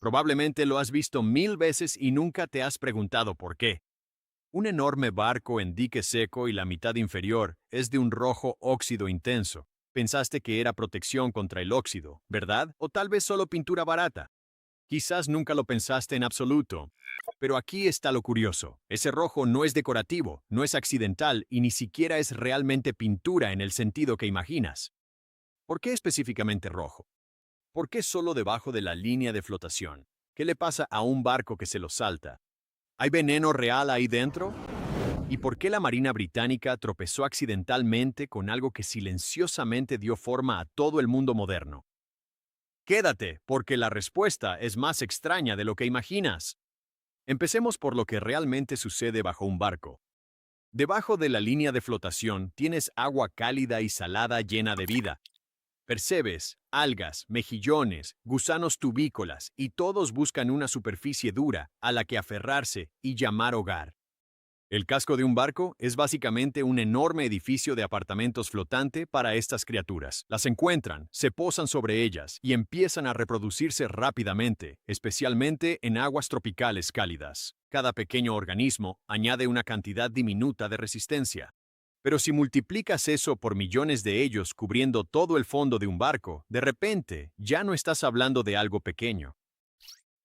Probablemente lo has visto 1000 veces y nunca te has preguntado por qué. Un enorme barco en dique seco y la mitad inferior es de un rojo óxido intenso. Pensaste que era protección contra el óxido, ¿verdad? O tal vez solo pintura barata. Quizás nunca lo pensaste en absoluto. Pero aquí está lo curioso. Ese rojo no es decorativo, no es accidental y ni siquiera es realmente pintura en el sentido que imaginas. ¿Por qué específicamente rojo? ¿Por qué solo debajo de la línea de flotación? ¿Qué le pasa a un barco que se lo salta? ¿Hay veneno real ahí dentro? ¿Y por qué la Marina Británica tropezó accidentalmente con algo que silenciosamente dio forma a todo el mundo moderno? Quédate, porque la respuesta es más extraña de lo que imaginas. Empecemos por lo que realmente sucede bajo un barco. Debajo de la línea de flotación tienes agua cálida y salada llena de vida. Percebes, algas, mejillones, gusanos tubícolas y todos buscan una superficie dura a la que aferrarse y llamar hogar. El casco de un barco es básicamente un enorme edificio de apartamentos flotante para estas criaturas. Las encuentran, se posan sobre ellas y empiezan a reproducirse rápidamente, especialmente en aguas tropicales cálidas. Cada pequeño organismo añade una cantidad diminuta de resistencia. Pero si multiplicas eso por millones de ellos cubriendo todo el fondo de un barco, de repente ya no estás hablando de algo pequeño.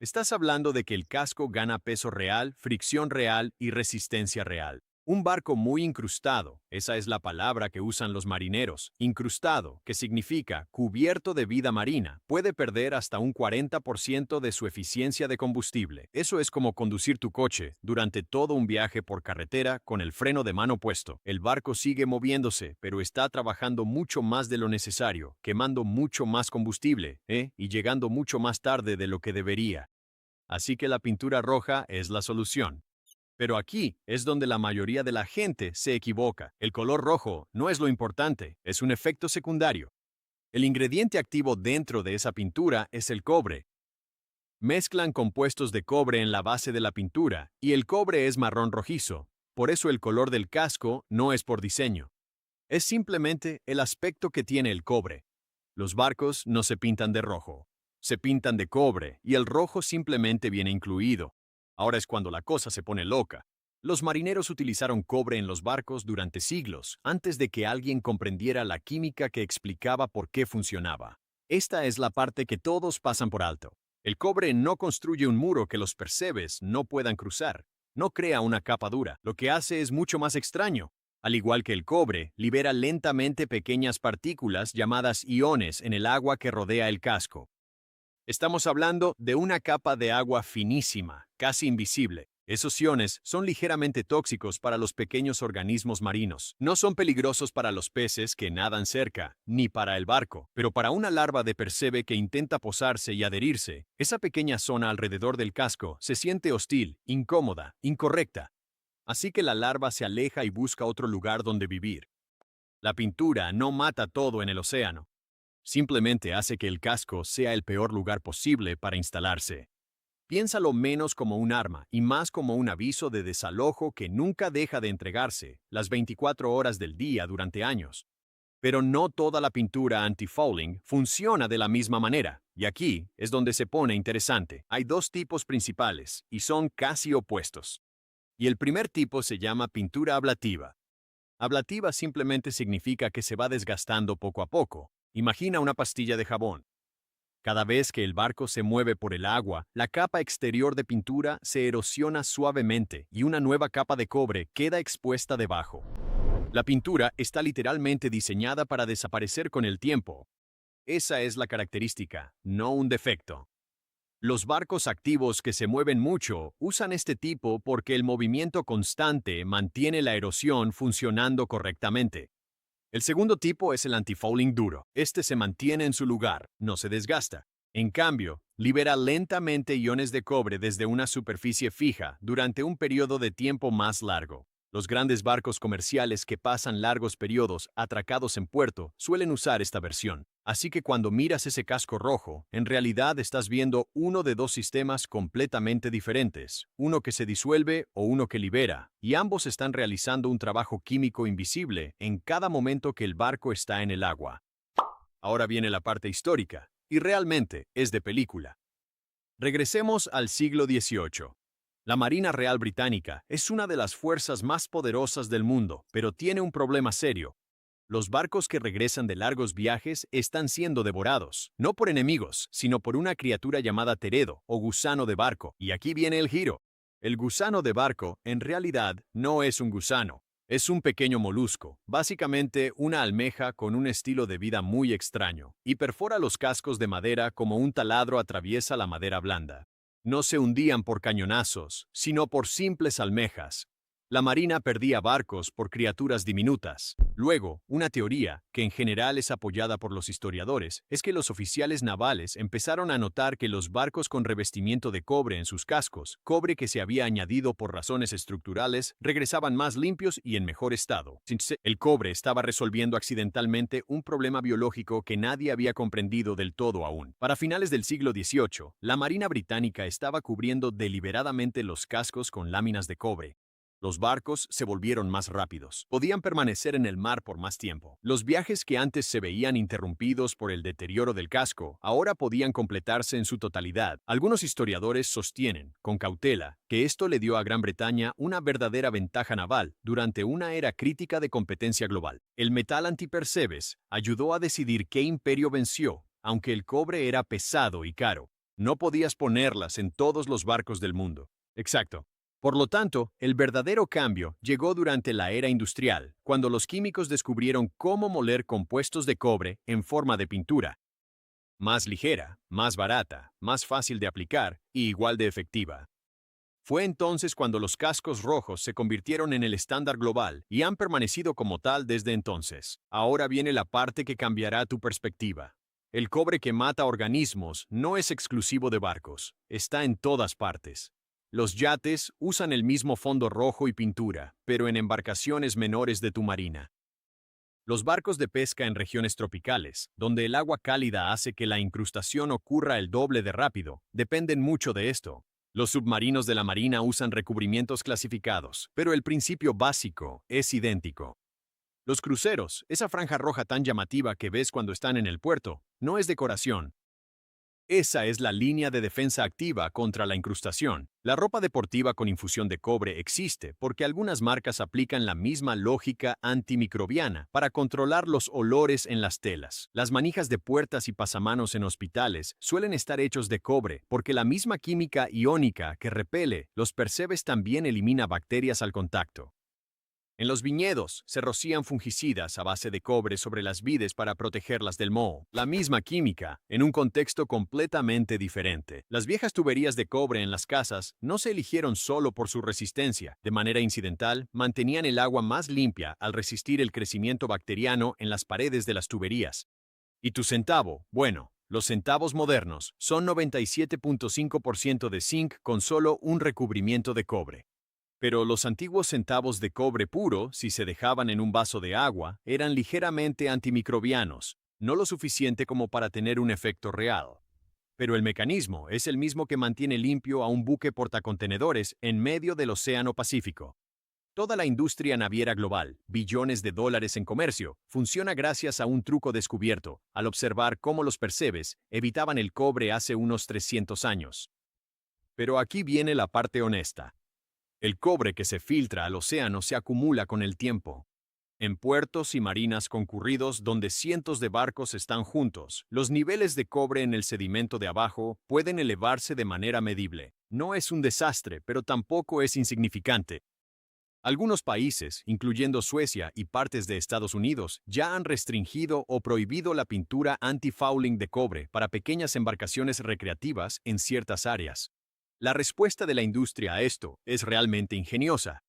Estás hablando de que el casco gana peso real, fricción real y resistencia real. Un barco muy incrustado, esa es la palabra que usan los marineros, incrustado, que significa cubierto de vida marina, puede perder hasta un 40% de su eficiencia de combustible. Eso es como conducir tu coche durante todo un viaje por carretera con el freno de mano puesto. El barco sigue moviéndose, pero está trabajando mucho más de lo necesario, quemando mucho más combustible, y llegando mucho más tarde de lo que debería. Así que la pintura roja es la solución. Pero aquí es donde la mayoría de la gente se equivoca. El color rojo no es lo importante, es un efecto secundario. El ingrediente activo dentro de esa pintura es el cobre. Mezclan compuestos de cobre en la base de la pintura y el cobre es marrón rojizo. Por eso el color del casco no es por diseño. Es simplemente el aspecto que tiene el cobre. Los barcos no se pintan de rojo. Se pintan de cobre y el rojo simplemente viene incluido. Ahora es cuando la cosa se pone loca. Los marineros utilizaron cobre en los barcos durante siglos, antes de que alguien comprendiera la química que explicaba por qué funcionaba. Esta es la parte que todos pasan por alto. El cobre no construye un muro que los percebes no puedan cruzar. No crea una capa dura. Lo que hace es mucho más extraño. Al igual que el cobre, libera lentamente pequeñas partículas llamadas iones en el agua que rodea el casco. Estamos hablando de una capa de agua finísima, casi invisible. Esos iones son ligeramente tóxicos para los pequeños organismos marinos. No son peligrosos para los peces que nadan cerca, ni para el barco, pero para una larva de percebe que intenta posarse y adherirse, esa pequeña zona alrededor del casco se siente hostil, incómoda, incorrecta. Así que la larva se aleja y busca otro lugar donde vivir. La pintura no mata todo en el océano. Simplemente hace que el casco sea el peor lugar posible para instalarse. Piénsalo menos como un arma y más como un aviso de desalojo que nunca deja de entregarse las 24 horas del día durante años. Pero no toda la pintura anti-fouling funciona de la misma manera, y aquí es donde se pone interesante. Hay dos tipos principales, y son casi opuestos. Y el primer tipo se llama pintura ablativa. Ablativa simplemente significa que se va desgastando poco a poco. Imagina una pastilla de jabón. Cada vez que el barco se mueve por el agua, la capa exterior de pintura se erosiona suavemente y una nueva capa de cobre queda expuesta debajo. La pintura está literalmente diseñada para desaparecer con el tiempo. Esa es la característica, no un defecto. Los barcos activos que se mueven mucho usan este tipo porque el movimiento constante mantiene la erosión funcionando correctamente. El segundo tipo es el antifouling duro. Este se mantiene en su lugar, no se desgasta. En cambio, libera lentamente iones de cobre desde una superficie fija durante un periodo de tiempo más largo. Los grandes barcos comerciales que pasan largos periodos atracados en puerto suelen usar esta versión. Así que cuando miras ese casco rojo, en realidad estás viendo uno de dos sistemas completamente diferentes, uno que se disuelve o uno que libera, y ambos están realizando un trabajo químico invisible en cada momento que el barco está en el agua. Ahora viene la parte histórica, y realmente es de película. Regresemos al siglo XVIII. La Marina Real Británica es una de las fuerzas más poderosas del mundo, pero tiene un problema serio. Los barcos que regresan de largos viajes están siendo devorados, no por enemigos, sino por una criatura llamada teredo o gusano de barco. Y aquí viene el giro. El gusano de barco, en realidad, no es un gusano. Es un pequeño molusco, básicamente una almeja con un estilo de vida muy extraño, y perfora los cascos de madera como un taladro atraviesa la madera blanda. No se hundían por cañonazos, sino por simples almejas. La Marina perdía barcos por criaturas diminutas. Luego, una teoría, que en general es apoyada por los historiadores, es que los oficiales navales empezaron a notar que los barcos con revestimiento de cobre en sus cascos, cobre que se había añadido por razones estructurales, regresaban más limpios y en mejor estado. El cobre estaba resolviendo accidentalmente un problema biológico que nadie había comprendido del todo aún. Para finales del siglo XVIII, la Marina británica estaba cubriendo deliberadamente los cascos con láminas de cobre. Los barcos se volvieron más rápidos. Podían permanecer en el mar por más tiempo. Los viajes que antes se veían interrumpidos por el deterioro del casco, ahora podían completarse en su totalidad. Algunos historiadores sostienen, con cautela, que esto le dio a Gran Bretaña una verdadera ventaja naval durante una era crítica de competencia global. El metal antipercebes ayudó a decidir qué imperio venció, aunque el cobre era pesado y caro. No podías ponerlas en todos los barcos del mundo. Exacto. Por lo tanto, el verdadero cambio llegó durante la era industrial, cuando los químicos descubrieron cómo moler compuestos de cobre en forma de pintura. Más ligera, más barata, más fácil de aplicar y igual de efectiva. Fue entonces cuando los cascos rojos se convirtieron en el estándar global y han permanecido como tal desde entonces. Ahora viene la parte que cambiará tu perspectiva. El cobre que mata organismos no es exclusivo de barcos, está en todas partes. Los yates usan el mismo fondo rojo y pintura, pero en embarcaciones menores de tu marina. Los barcos de pesca en regiones tropicales, donde el agua cálida hace que la incrustación ocurra el doble de rápido, dependen mucho de esto. Los submarinos de la marina usan recubrimientos clasificados, pero el principio básico es idéntico. Los cruceros, esa franja roja tan llamativa que ves cuando están en el puerto, no es decoración. Esa es la línea de defensa activa contra la incrustación. La ropa deportiva con infusión de cobre existe porque algunas marcas aplican la misma lógica antimicrobiana para controlar los olores en las telas. Las manijas de puertas y pasamanos en hospitales suelen estar hechos de cobre porque la misma química iónica que repele los percebes también elimina bacterias al contacto. En los viñedos se rocían fungicidas a base de cobre sobre las vides para protegerlas del moho. La misma química, en un contexto completamente diferente. Las viejas tuberías de cobre en las casas no se eligieron solo por su resistencia. De manera incidental, mantenían el agua más limpia al resistir el crecimiento bacteriano en las paredes de las tuberías. Y tu centavo, bueno, los centavos modernos son 97.5% de zinc con solo un recubrimiento de cobre. Pero los antiguos centavos de cobre puro, si se dejaban en un vaso de agua, eran ligeramente antimicrobianos, no lo suficiente como para tener un efecto real. Pero el mecanismo es el mismo que mantiene limpio a un buque portacontenedores en medio del Océano Pacífico. Toda la industria naviera global, billones de dólares en comercio, funciona gracias a un truco descubierto, al observar cómo los percebes evitaban el cobre hace unos 300 años. Pero aquí viene la parte honesta. El cobre que se filtra al océano se acumula con el tiempo. En puertos y marinas concurridos donde cientos de barcos están juntos, los niveles de cobre en el sedimento de abajo pueden elevarse de manera medible. No es un desastre, pero tampoco es insignificante. Algunos países, incluyendo Suecia y partes de Estados Unidos, ya han restringido o prohibido la pintura anti-fouling de cobre para pequeñas embarcaciones recreativas en ciertas áreas. La respuesta de la industria a esto es realmente ingeniosa.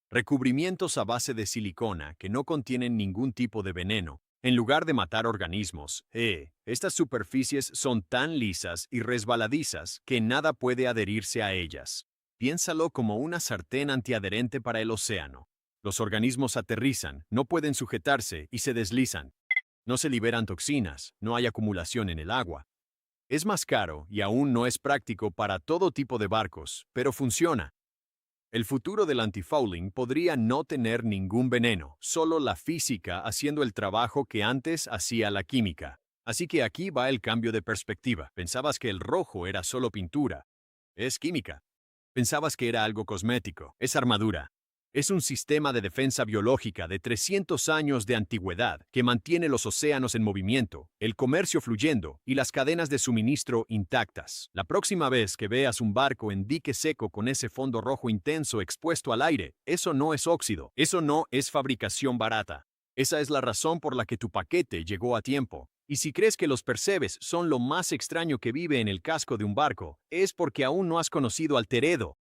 Recubrimientos a base de silicona que no contienen ningún tipo de veneno, en lugar de matar organismos. Estas superficies son tan lisas y resbaladizas que nada puede adherirse a ellas. Piénsalo como una sartén antiadherente para el océano. Los organismos aterrizan, no pueden sujetarse y se deslizan. No se liberan toxinas, no hay acumulación en el agua. Es más caro y aún no es práctico para todo tipo de barcos, pero funciona. El futuro del antifouling podría no tener ningún veneno, solo la física haciendo el trabajo que antes hacía la química. Así que aquí va el cambio de perspectiva. Pensabas que el rojo era solo pintura. Es química. Pensabas que era algo cosmético. Es armadura. Es un sistema de defensa biológica de 300 años de antigüedad que mantiene los océanos en movimiento, el comercio fluyendo y las cadenas de suministro intactas. La próxima vez que veas un barco en dique seco con ese fondo rojo intenso expuesto al aire, eso no es óxido, eso no es fabricación barata. Esa es la razón por la que tu paquete llegó a tiempo. Y si crees que los percebes son lo más extraño que vive en el casco de un barco, es porque aún no has conocido al Teredo.